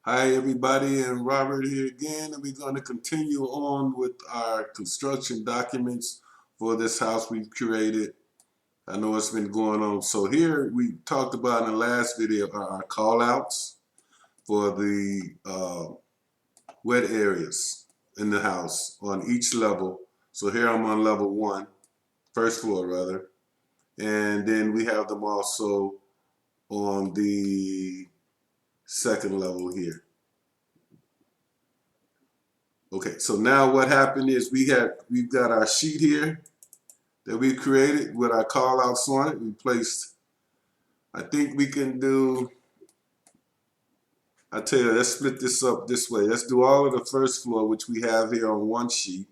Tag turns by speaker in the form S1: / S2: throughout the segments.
S1: Hi everybody, and Robert here again, and we're going to continue on with our construction documents for this house we've created. I know it's been going on. So here we talked about in the last video are our call outs for the wet areas in the house on each level. So here I'm on level 1, first floor rather, and then we have them also on the second level here. Okay, so now what happened is we've got our sheet here that we created with our call outs on it. We placed, I think we can do, I tell you, let's split this up this way. Let's do all of the first floor, which we have here on one sheet.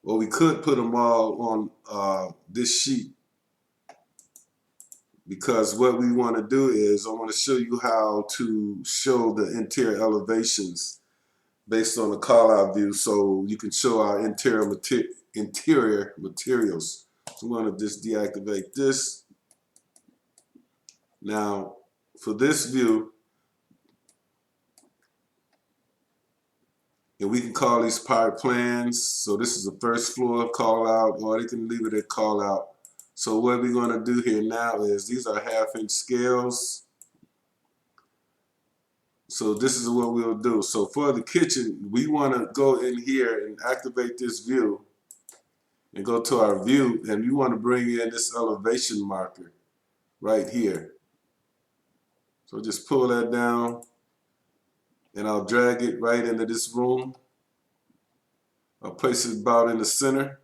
S1: Or we could put them all on this sheet, because what we want to do is I want to show you how to show the interior elevations based on the call out view, so you can show our interior materials. So I'm going to just deactivate this. Now for this view, and we can call these power plans. So this is the first floor call out, or they can leave it at call out. So what we're going to do here now is these are 1/2-inch scales. So this is what we'll do. So for the kitchen, we want to go in here and activate this view and go to our view, and we want to bring in this elevation marker right here. So just pull that down, and I'll drag it right into this room. I'll place it about in the center,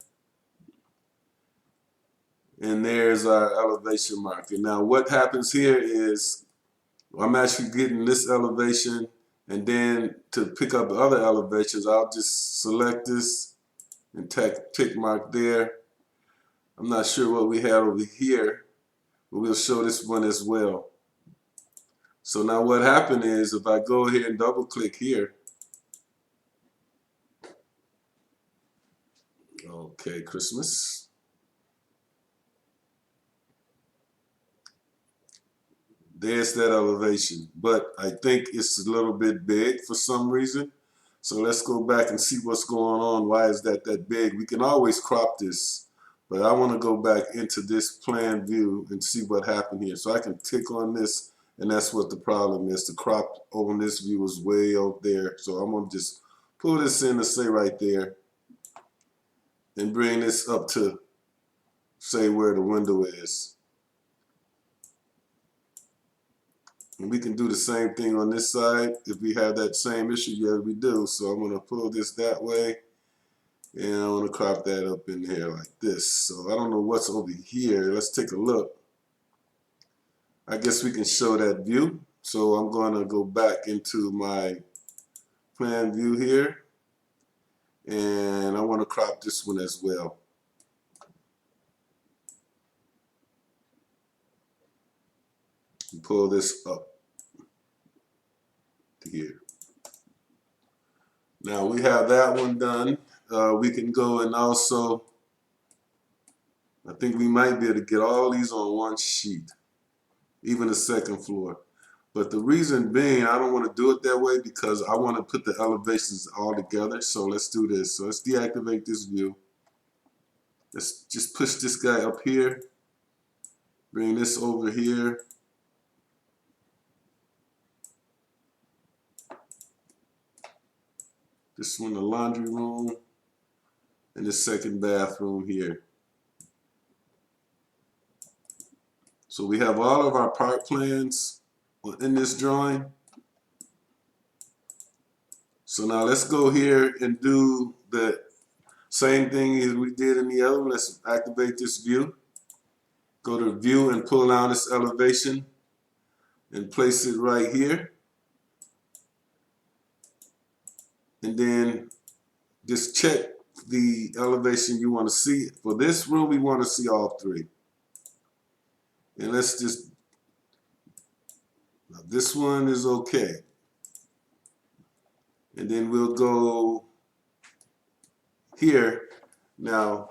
S1: and there's our elevation marker. Now what happens here is I'm actually getting this elevation, and then to pick up the other elevations, I'll just select this and tick mark there. I'm not sure what we had over here, but we'll show this one as well. So now what happened is if I go here and double click here, okay, Christmas. There's that elevation, but I think it's a little bit big for some reason. So let's go back and see what's going on. Why is that big? We can always crop this, but I want to go back into this plan view and see what happened here. So I can tick on this, and that's what the problem is. The crop on this view is way out there. So I'm going to just pull this in to say right there and bring this up to say where the window is. And we can do the same thing on this side if we have that same issue. Yeah, we do. So I'm going to pull this that way, and I want to crop that up in here like this. So I don't know what's over here. Let's take a look. I guess we can show that view. So I'm going to go back into my plan view here, and I want to crop this one as well. And pull this up to here. Now we have that one done. We can go and also, I think we might be able to get all these on one sheet, even the second floor. But the reason being, I don't want to do it that way because I want to put the elevations all together. So let's do this. So let's deactivate this view. Let's just push this guy up here, bring this over here. This one, the laundry room, and the second bathroom here. So we have all of our part plans in this drawing. So now let's go here and do the same thing as we did in the other one. Let's activate this view. Go to view and pull down this elevation and place it right here. And then just check the elevation you want to see. For this room, we want to see all three. And let's just, now this one is okay. And then we'll go here. Now,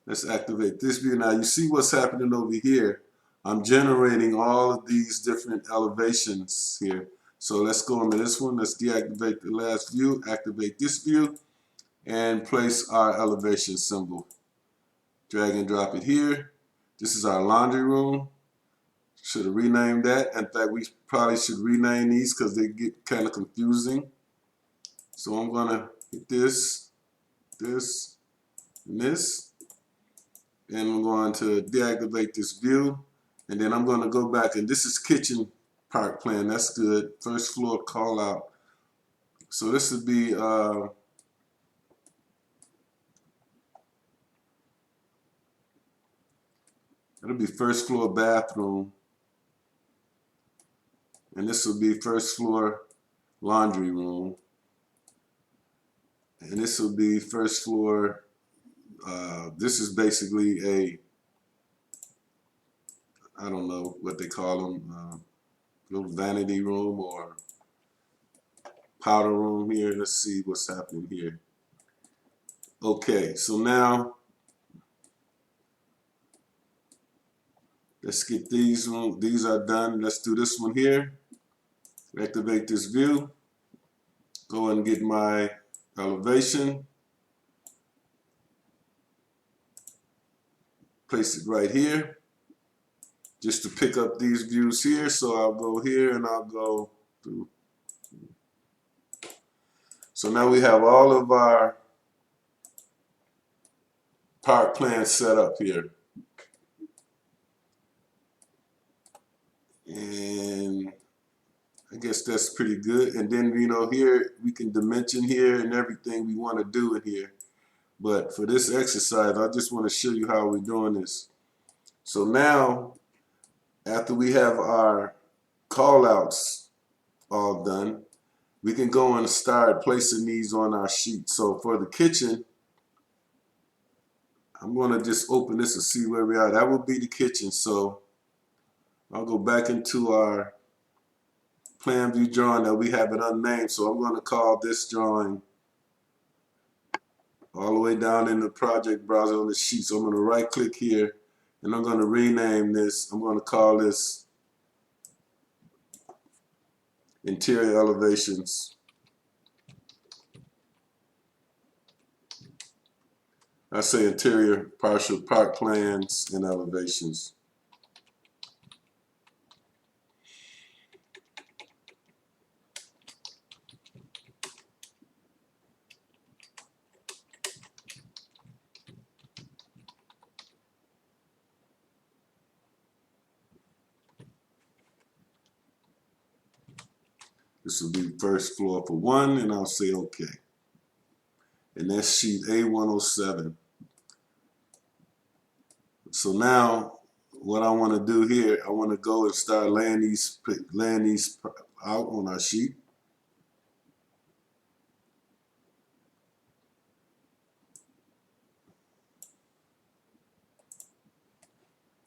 S1: let's activate this view. Now, you see what's happening over here. I'm generating all of these different elevations here. So let's go into this one. Let's deactivate the last view, activate this view, and place our elevation symbol. Drag and drop it here. This is our laundry room. Should have renamed that. In fact, we probably should rename these because they get kind of confusing. So I'm gonna hit this, this, and this. And I'm going to deactivate this view. And then I'm gonna go back, and this is kitchen part plan. That's good. First floor call out. So this would be it'll be first floor bathroom. And this will be first floor laundry room. And this will be first floor, this is basically a, I don't know what they call them, little vanity room or powder room here. Let's see what's happening here. Okay, so now let's get these one. These are done. Let's do this one here. Activate this view. Go and get my elevation. Place it right here. Just to pick up these views here. So I'll go here and I'll go through. So now we have all of our part plans set up here. And I guess that's pretty good. And then, you know, here we can dimension here and everything we want to do in here. But for this exercise, I just want to show you how we're doing this. So now, after we have our call outs all done, we can go and start placing these on our sheet. So for the kitchen, I'm going to just open this and see where we are. That would be the kitchen. So I'll go back into our plan view drawing that we have it unnamed. So I'm going to call this drawing all the way down in the project browser on the sheet. So I'm going to right click here and I'm going to rename this. I'm going to call this interior elevations. I say interior partial part plans and elevations. This will be first floor for 1, and I'll say OK. And that's sheet A107. So now, what I want to do here, I want to go and start laying these out on our sheet.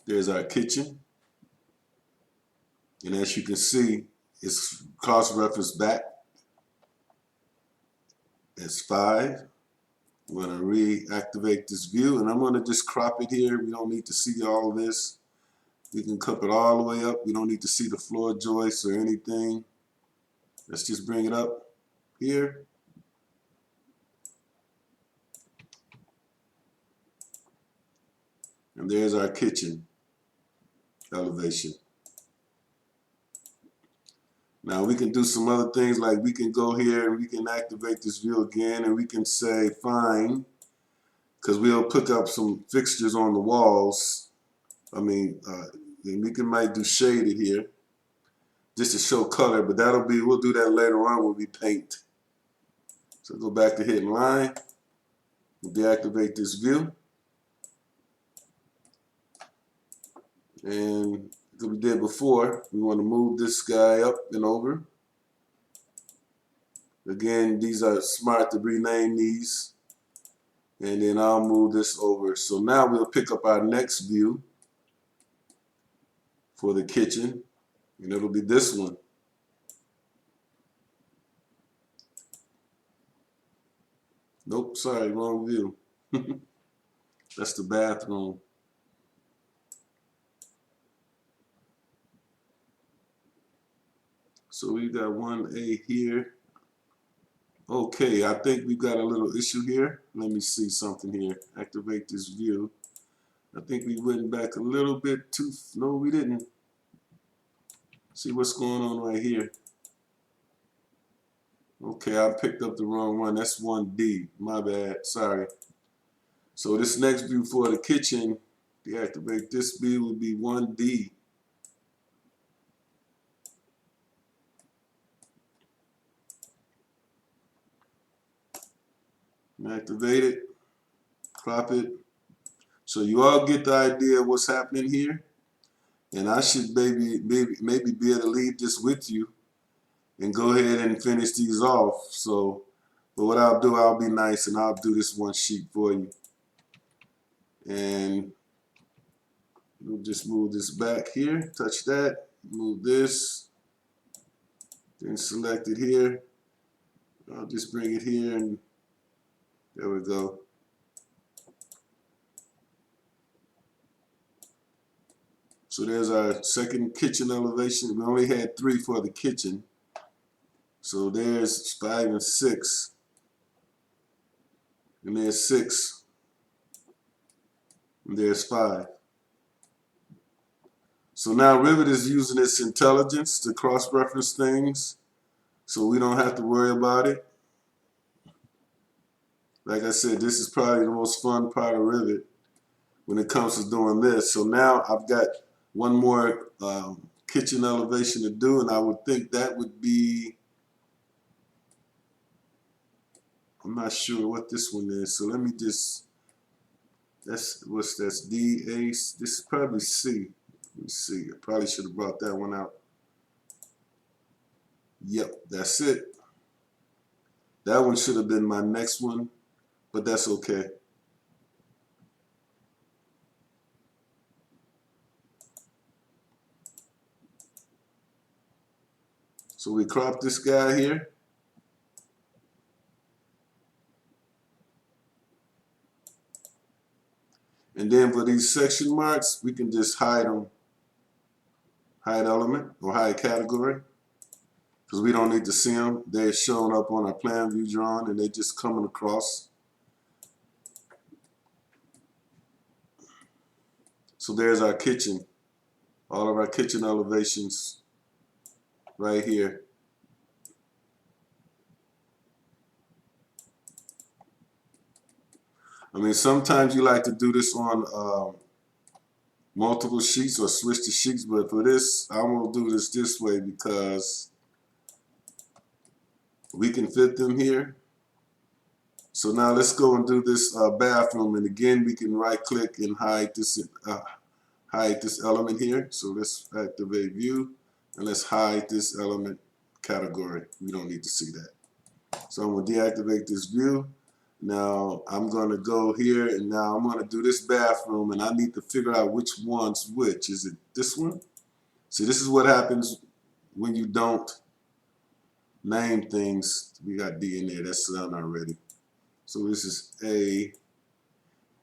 S1: There's our kitchen. And as you can see, it's cross-reference back. It's 5. I'm going to reactivate this view, and I'm going to just crop it here. We don't need to see all of this. We can clip it all the way up. We don't need to see the floor joists or anything. Let's just bring it up here. And there's our kitchen elevation. Now we can do some other things, like we can go here and we can activate this view again, and we can say fine, because we'll pick up some fixtures on the walls. I mean, and we might do shaded here just to show color, but we'll do that later on when we paint. So go back to hidden line, we'll deactivate this view. And as we did before, we want to move this guy up and over. Again, these are smart to rename these. And then I'll move this over. So now we'll pick up our next view for the kitchen. And it'll be this one. Nope, sorry, wrong view. That's the bathroom. So we got 1A here. Okay, I think we got a little issue here. Let me see something here. Activate this view. I think we went back a little bit too, no we didn't. See what's going on right here. Okay, I picked up the wrong one. That's 1D, my bad, sorry. So this next view for the kitchen, deactivate this view would be 1D. Activate it, crop it. So you all get the idea of what's happening here. And I should maybe be able to leave this with you and go ahead and finish these off. So, but what I'll do, I'll be nice and I'll do this one sheet for you. And we'll just move this back here, touch that, move this, then select it here. I'll just bring it here and there we go. So there's our second kitchen elevation. We only had 3 for the kitchen. So there's 5 and 6. And there's 6. And there's 5. So now Revit is using its intelligence to cross-reference things, so we don't have to worry about it. Like I said, this is probably the most fun part of Revit when it comes to doing this. So now I've got one more kitchen elevation to do, and I would think that would be, I'm not sure what this one is, so let me just, that's D, A, this is probably C. Let me see, I probably should have brought that one out. Yep, that's it. That one should have been my next one, but that's okay. So we crop this guy here. And then for these section marks, we can just hide them. Hide element or hide category. Because we don't need to see them. They're showing up on our plan view drawing and they're just coming across. So there's our kitchen. All of our kitchen elevations right here. I mean, sometimes you like to do this on multiple sheets or switch the sheets, but for this, I'm going to do this way because we can fit them here. So now let's go and do this bathroom, and again we can right click and hide this element here. So let's activate view and let's hide this element category. We don't need to see that. So I'm going to deactivate this view. Now I'm going to go here and now I'm going to do this bathroom, and I need to figure out which one's which. Is it this one? See, this is what happens when you don't name things. We got D in there, that's done already. So this is A,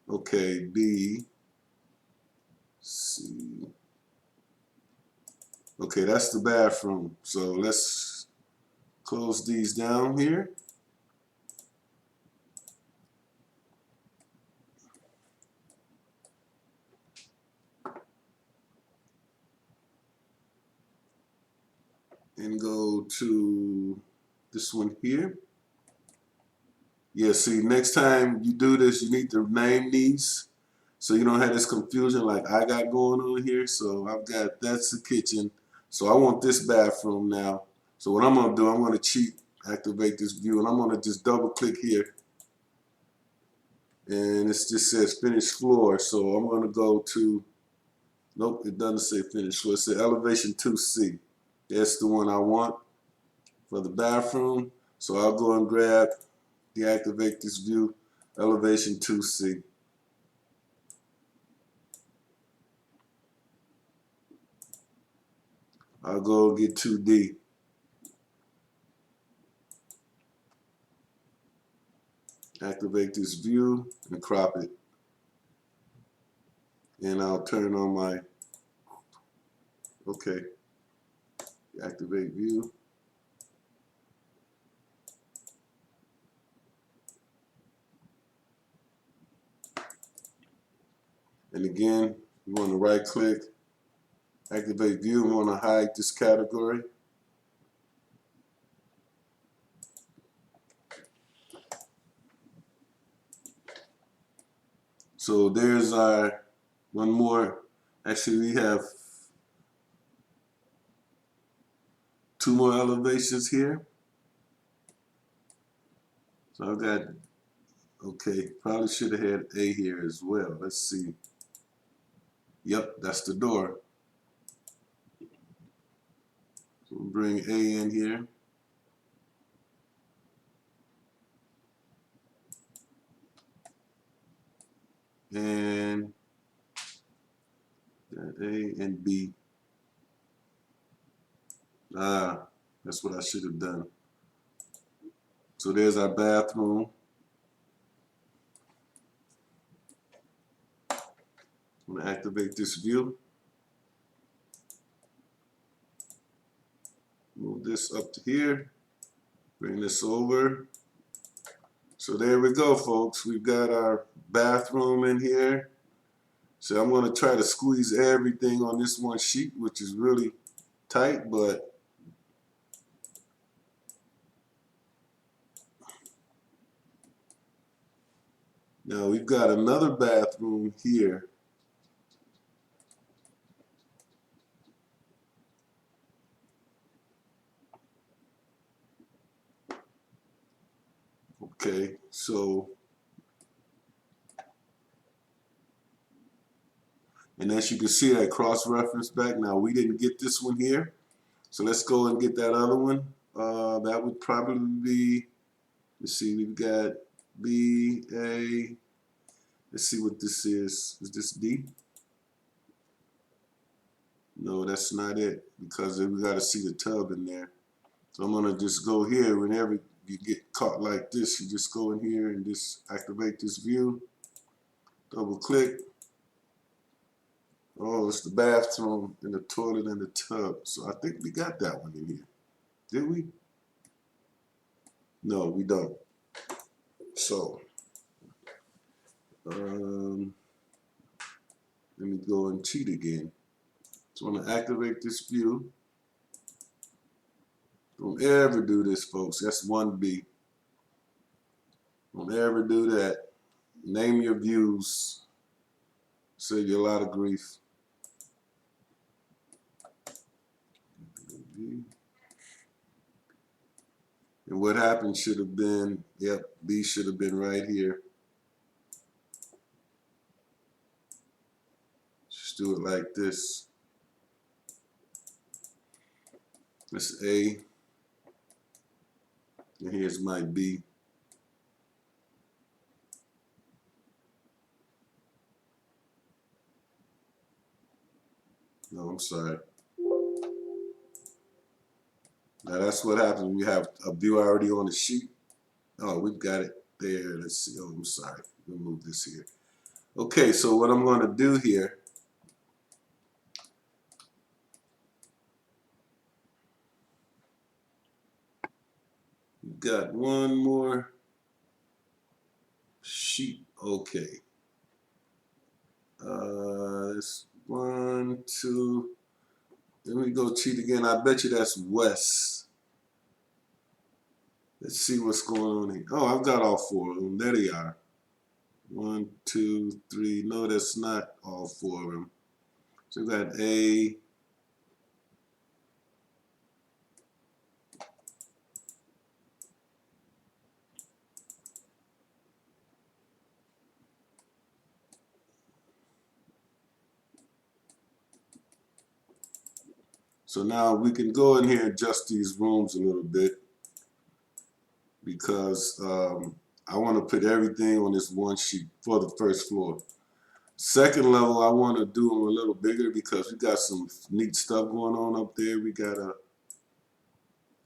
S1: okay, B, C. Okay, that's the bathroom. So let's close these down here. And go to this one here. Yeah, see, next time you do this, you need to name these so you don't have this confusion like I got going on here. So I've got, that's the kitchen. So I want this bathroom now. So what I'm going to do, I'm going to cheat, activate this view, and I'm going to just double click here. And it just says finish floor. So I'm going to go to, nope, it doesn't say finish floor. It says elevation 2C. That's the one I want for the bathroom. So I'll go and grab, deactivate this view, elevation 2C. I'll go get 2D. Activate this view and crop it. And I'll turn on my, okay, activate view. And again, we want to right click, activate view. We want to hide this category. So there's our one more. Actually, we have 2 more elevations here. So I've got, okay, probably should have had A here as well. Let's see. Yep, that's the door. So we'll bring A in here. And A and B. Ah, that's what I should have done. So there's our bathroom. I'm gonna activate this view. Move this up to here. Bring this over. So there we go, folks. We've got our bathroom in here. So I'm going to try to squeeze everything on this one sheet, which is really tight, but now we've got another bathroom here. Okay, so, and as you can see, that cross-reference back. Now, we didn't get this one here, so let's go and get that other one. That would probably be, let's see, we've got B, A, let's see what this is. Is this D? No, that's not it, because we got to see the tub in there. So I'm going to just go here. Whenever you get caught like this, you just go in here and just activate this view. Double click. Oh, it's the bathroom and the toilet and the tub. So I think we got that one in here. Did we? No, we don't. So, let me go and cheat again. So I'm going to activate this view. Don't ever do this, folks. That's 1B. Don't ever do that. Name your views. Save you a lot of grief. And what happened should have been, yep, B should have been right here. Just do it like this. That's A. And here's my B. No, I'm sorry. Now that's what happens when you have a view already on the sheet. Oh, we've got it there. Let's see. Oh, I'm sorry. We'll move this here. Okay, so what I'm going to do here, we've got one more sheet. Okay. It's 1, 2. Let me go cheat again. I bet you that's West. Let's see what's going on here. Oh, I've got all 4 of them. There they are. 1, 2, 3. No, that's not all 4 of them. So we've got A. So now we can go in here and adjust these rooms a little bit because I want to put everything on this one sheet for the first floor. Second level, I want to do them a little bigger because we got some neat stuff going on up there. We got a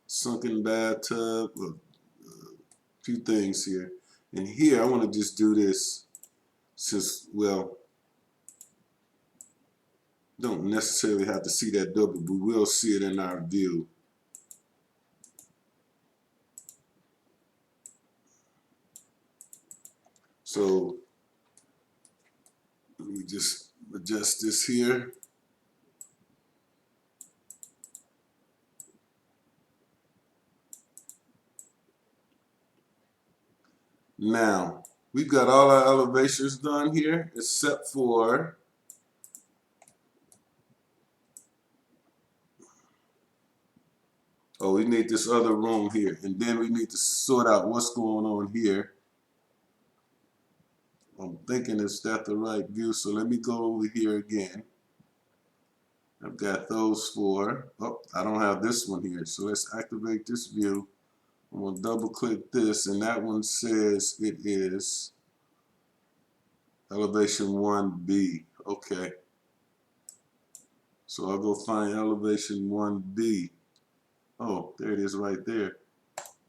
S1: sunken bathtub, a few things here. And here, I want to just do this since, well, don't necessarily have to see that double, but we'll see it in our view. So let me just adjust this here. Now, we've got all our elevations done here, except for we need this other room here. And then we need to sort out what's going on here. I'm thinking is that the right view, so let me go over here again. I've got those four. Oh, I don't have this one here, so let's activate this view. I'm going to double click this, and that one says it is elevation 1B. Okay. So I'll go find elevation 1B. Oh, there it is right there.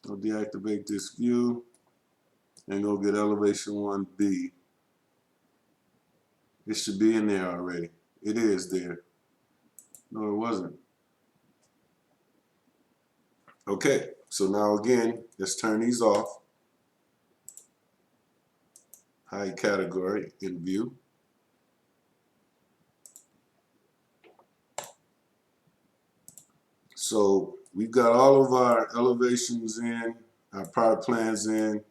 S1: I'll deactivate this view and go get elevation 1B. It should be in there already. It is there. No, it wasn't. Okay, so now again, let's turn these off. Hide category in view. So we've got all of our elevations in, our power plans in.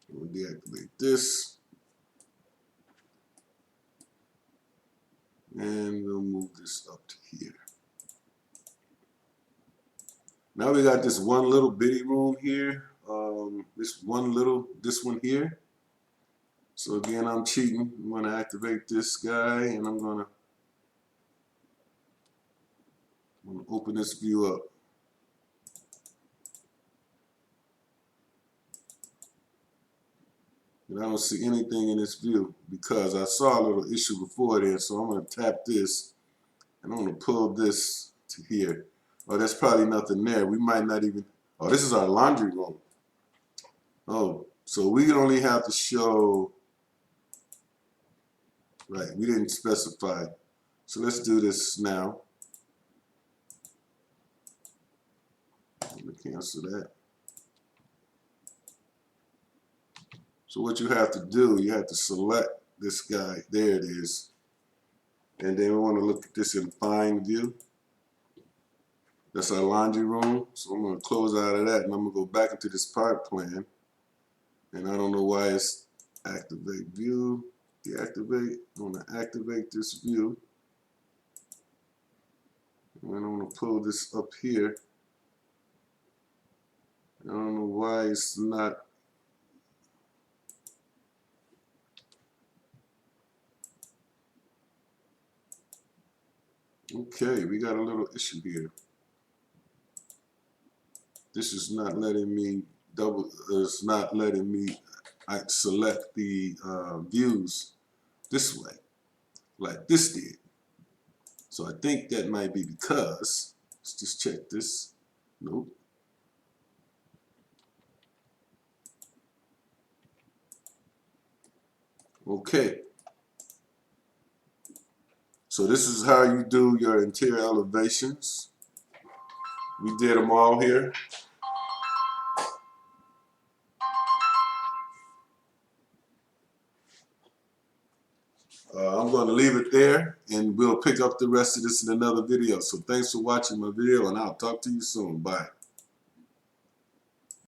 S1: We'll deactivate this. And we'll move this up to here. Now we got this one little bitty room here. This one here. So again, I'm cheating. I'm going to activate this guy, and I'm going to open this view up. And I don't see anything in this view because I saw a little issue before there. So I'm going to tap this, and I'm going to pull this to here. Oh, there's probably nothing there. We might not even. Oh, this is our laundry room. Oh, so we only have to show. Right, we didn't specify. So let's do this now. I'm going to cancel that. So what you have to do, you have to select this guy. There it is. And then we want to look at this in fine view. That's our laundry room. So I'm going to close out of that, and I'm going to go back into this part plan. And I don't know why it's activate view, deactivate. I'm going to activate this view. And I'm going to pull this up here. I don't know why it's not. Okay, we got a little issue here. This is not letting me it's not letting me select the views this way, like this did. So I think that might be because, let's just check this. Nope. Okay. So this is how you do your interior elevations. We did them all here. I'm going to leave it there, and we'll pick up the rest of this in another video. So thanks for watching my video, and I'll talk to you soon. Bye.